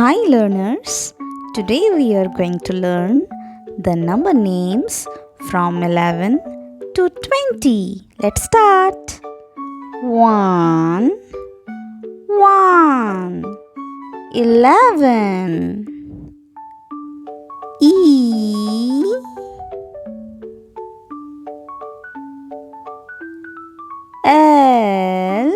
Hi learners, today we are going to learn the number names from 11 to 20. Let's start. 1, 11. E, L,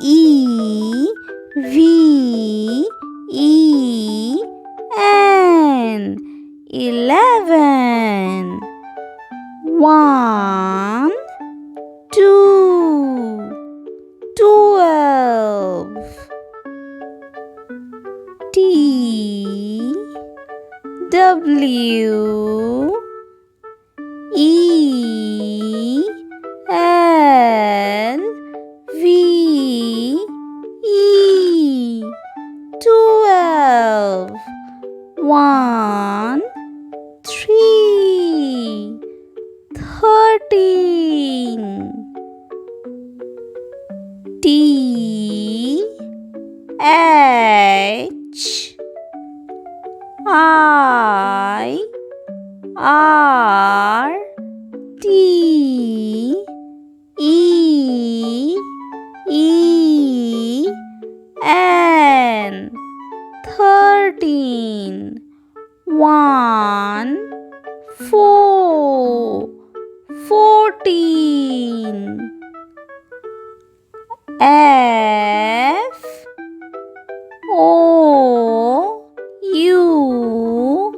E, V, E, N. 11. 1, 2, 12. T, W, E, L, V, E. 12. 1, 3, 13. T, H, I, R, T, E, E, N. 13. 1, 4, 14. F, O, U,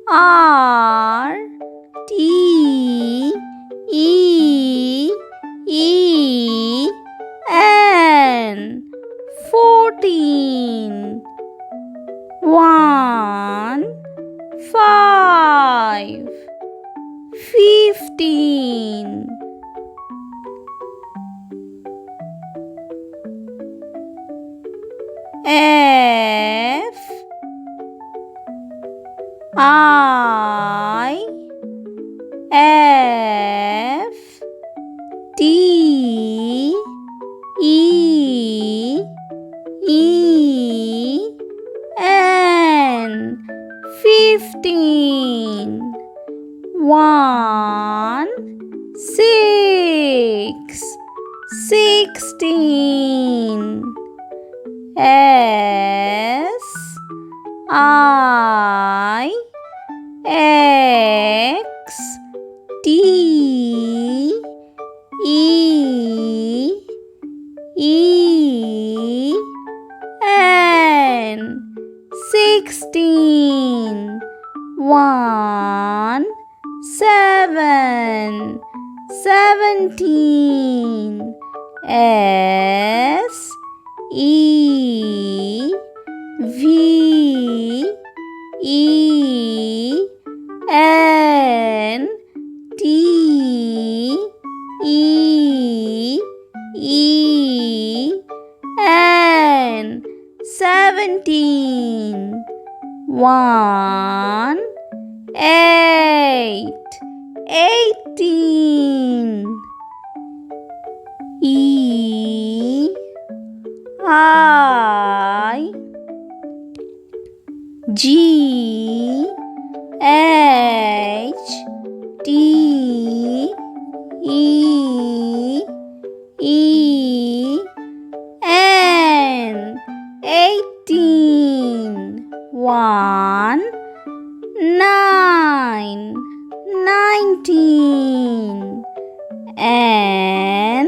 R, T, E, E, N. 14. 1, 5, 15. F, I, F, D, E, E, N. 15. 1, 6, 16. S, I, X, T, E, E, N. 16. 1, 7, 17. S, E, V, E, N, T, E, E, N. 17. 1, 8, 18. E, I, G, H, T, E, E, N. 18. 1, 9, 19. N,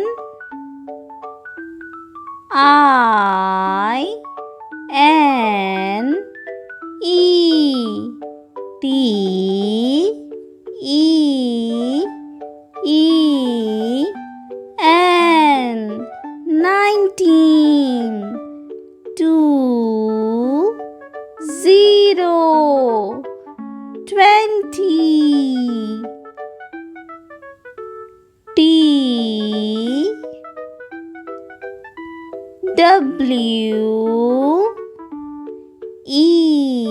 I, N, E, T, E, E, N. 19. 2, 0, 20. T, W, E,